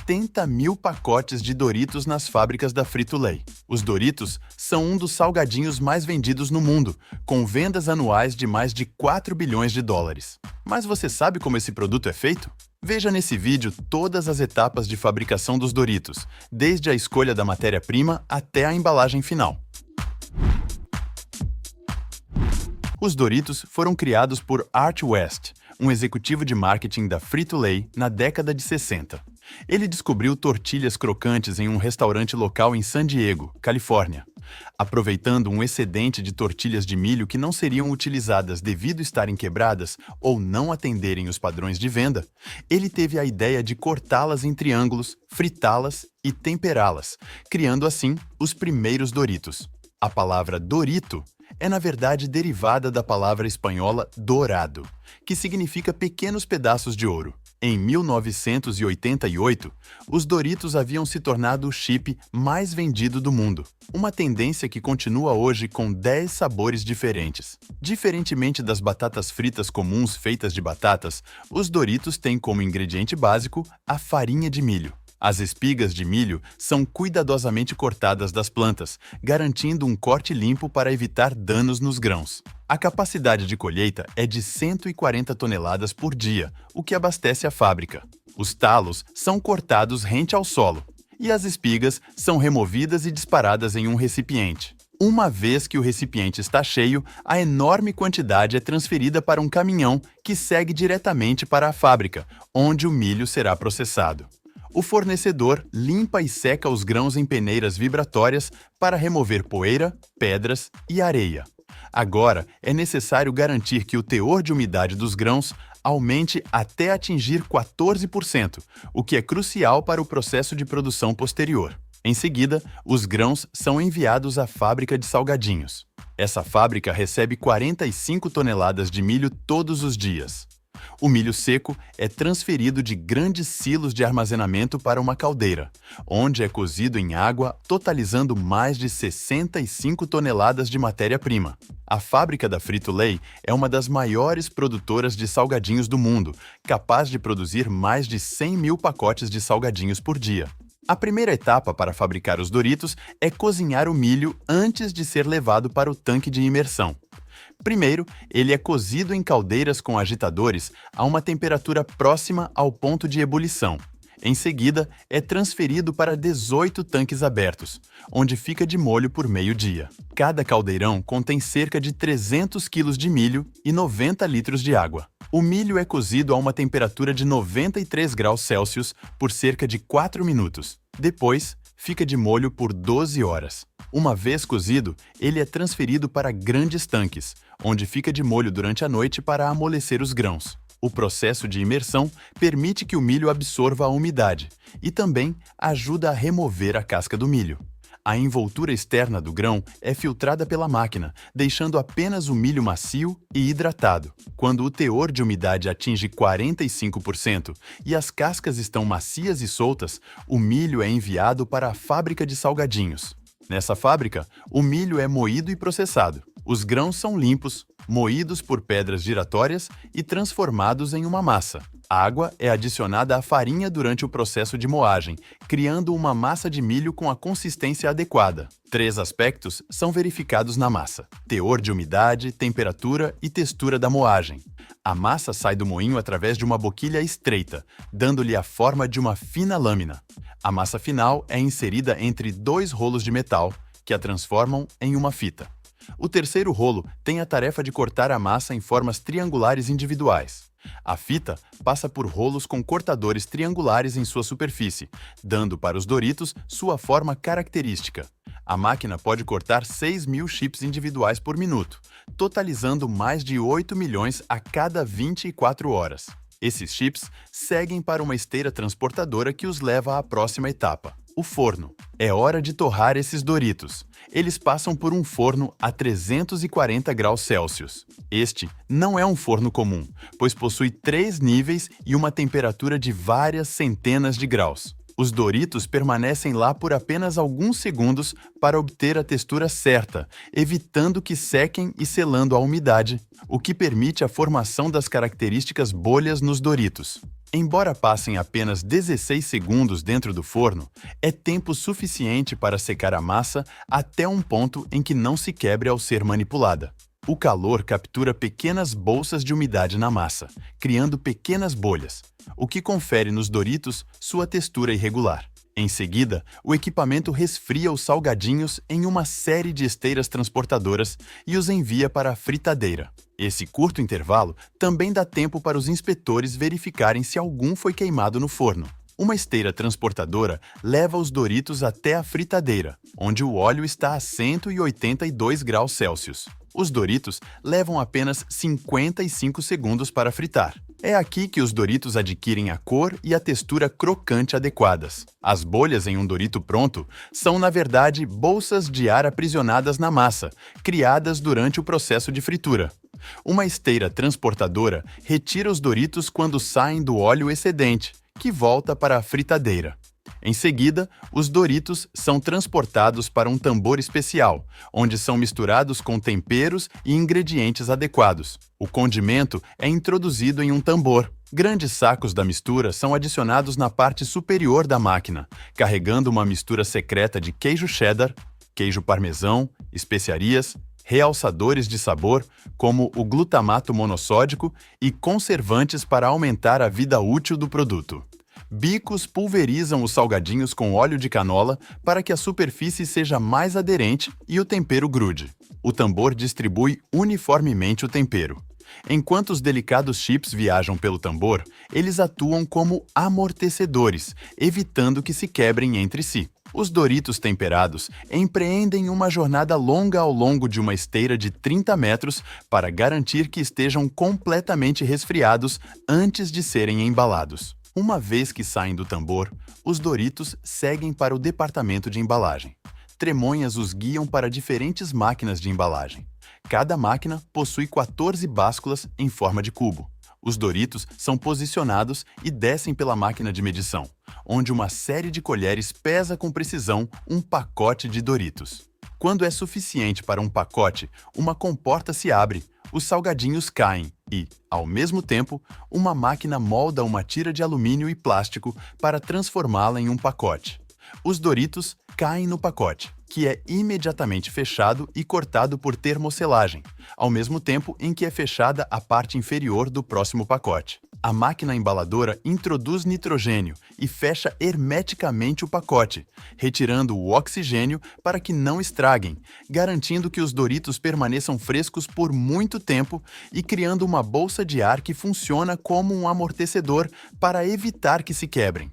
70 mil pacotes de Doritos nas fábricas da Frito-Lay. Os Doritos são um dos salgadinhos mais vendidos no mundo, com vendas anuais de mais de 4 bilhões de dólares. Mas você sabe como esse produto é feito? Veja nesse vídeo todas as etapas de fabricação dos Doritos, desde a escolha da matéria-prima até a embalagem final. Os Doritos foram criados por Art West, um executivo de marketing da Frito-Lay na década de 60. Ele descobriu tortilhas crocantes em um restaurante local em San Diego, Califórnia. Aproveitando um excedente de tortilhas de milho que não seriam utilizadas devido estarem quebradas ou não atenderem os padrões de venda, ele teve a ideia de cortá-las em triângulos, fritá-las e temperá-las, criando assim os primeiros Doritos. A palavra Dorito é, na verdade, derivada da palavra espanhola dourado, que significa pequenos pedaços de ouro. Em 1988, os Doritos haviam se tornado o chip mais vendido do mundo, uma tendência que continua hoje com 10 sabores diferentes. Diferentemente das batatas fritas comuns feitas de batatas, os Doritos têm como ingrediente básico a farinha de milho. As espigas de milho são cuidadosamente cortadas das plantas, garantindo um corte limpo para evitar danos nos grãos. A capacidade de colheita é de 140 toneladas por dia, o que abastece a fábrica. Os talos são cortados rente ao solo, e as espigas são removidas e disparadas em um recipiente. Uma vez que o recipiente está cheio, a enorme quantidade é transferida para um caminhão que segue diretamente para a fábrica, onde o milho será processado. O fornecedor limpa e seca os grãos em peneiras vibratórias para remover poeira, pedras e areia. Agora, é necessário garantir que o teor de umidade dos grãos aumente até atingir 14%, o que é crucial para o processo de produção posterior. Em seguida, os grãos são enviados à fábrica de salgadinhos. Essa fábrica recebe 45 toneladas de milho todos os dias. O milho seco é transferido de grandes silos de armazenamento para uma caldeira, onde é cozido em água, totalizando mais de 65 toneladas de matéria-prima. A fábrica da Frito-Lay é uma das maiores produtoras de salgadinhos do mundo, capaz de produzir mais de 100 mil pacotes de salgadinhos por dia. A primeira etapa para fabricar os Doritos é cozinhar o milho antes de ser levado para o tanque de imersão. Primeiro, ele é cozido em caldeiras com agitadores a uma temperatura próxima ao ponto de ebulição. Em seguida, é transferido para 18 tanques abertos, onde fica de molho por meio-dia. Cada caldeirão contém cerca de 300 kg de milho e 90 litros de água. O milho é cozido a uma temperatura de 93 graus Celsius por cerca de 4 minutos. Depois, fica de molho por 12 horas. Uma vez cozido, ele é transferido para grandes tanques, onde fica de molho durante a noite para amolecer os grãos. O processo de imersão permite que o milho absorva a umidade e também ajuda a remover a casca do milho. A envoltura externa do grão é filtrada pela máquina, deixando apenas o milho macio e hidratado. Quando o teor de umidade atinge 45% e as cascas estão macias e soltas, o milho é enviado para a fábrica de salgadinhos. Nessa fábrica, o milho é moído e processado. Os grãos são limpos, moídos por pedras giratórias e transformados em uma massa. A água é adicionada à farinha durante o processo de moagem, criando uma massa de milho com a consistência adequada. 3 aspectos são verificados na massa: teor de umidade, temperatura e textura da moagem. A massa sai do moinho através de uma boquilha estreita, dando-lhe a forma de uma fina lâmina. A massa final é inserida entre 2 rolos de metal, que a transformam em uma fita. O terceiro rolo tem a tarefa de cortar a massa em formas triangulares individuais. A fita passa por rolos com cortadores triangulares em sua superfície, dando para os Doritos sua forma característica. A máquina pode cortar 6 mil chips individuais por minuto, totalizando mais de 8 milhões a cada 24 horas. Esses chips seguem para uma esteira transportadora que os leva à próxima etapa: o forno. É hora de torrar esses Doritos. Eles passam por um forno a 340 graus Celsius. Este não é um forno comum, pois possui 3 níveis e uma temperatura de várias centenas de graus. Os Doritos permanecem lá por apenas alguns segundos para obter a textura certa, evitando que sequem e selando a umidade, o que permite a formação das características bolhas nos Doritos. Embora passem apenas 16 segundos dentro do forno, é tempo suficiente para secar a massa até um ponto em que não se quebre ao ser manipulada. O calor captura pequenas bolsas de umidade na massa, criando pequenas bolhas, o que confere nos Doritos sua textura irregular. Em seguida, o equipamento resfria os salgadinhos em uma série de esteiras transportadoras e os envia para a fritadeira. Esse curto intervalo também dá tempo para os inspetores verificarem se algum foi queimado no forno. Uma esteira transportadora leva os Doritos até a fritadeira, onde o óleo está a 182 graus Celsius. Os Doritos levam apenas 55 segundos para fritar. É aqui que os Doritos adquirem a cor e a textura crocante adequadas. As bolhas em um Dorito pronto são, na verdade, bolsas de ar aprisionadas na massa, criadas durante o processo de fritura. Uma esteira transportadora retira os Doritos quando saem do óleo excedente, que volta para a fritadeira. Em seguida, os Doritos são transportados para um tambor especial, onde são misturados com temperos e ingredientes adequados. O condimento é introduzido em um tambor. Grandes sacos da mistura são adicionados na parte superior da máquina, carregando uma mistura secreta de queijo cheddar, queijo parmesão, especiarias, realçadores de sabor, como o glutamato monossódico, e conservantes para aumentar a vida útil do produto. Bicos pulverizam os salgadinhos com óleo de canola para que a superfície seja mais aderente e o tempero grude. O tambor distribui uniformemente o tempero. Enquanto os delicados chips viajam pelo tambor, eles atuam como amortecedores, evitando que se quebrem entre si. Os Doritos temperados empreendem uma jornada longa ao longo de uma esteira de 30 metros para garantir que estejam completamente resfriados antes de serem embalados. Uma vez que saem do tambor, os Doritos seguem para o departamento de embalagem. Tremonhas os guiam para diferentes máquinas de embalagem. Cada máquina possui 14 básculas em forma de cubo. Os Doritos são posicionados e descem pela máquina de medição, onde uma série de colheres pesa com precisão um pacote de Doritos. Quando é suficiente para um pacote, uma comporta se abre, os salgadinhos caem e, ao mesmo tempo, uma máquina molda uma tira de alumínio e plástico para transformá-la em um pacote. Os Doritos caem no pacote, que é imediatamente fechado e cortado por termoselagem, ao mesmo tempo em que é fechada a parte inferior do próximo pacote. A máquina embaladora introduz nitrogênio e fecha hermeticamente o pacote, retirando o oxigênio para que não estraguem, garantindo que os Doritos permaneçam frescos por muito tempo e criando uma bolsa de ar que funciona como um amortecedor para evitar que se quebrem.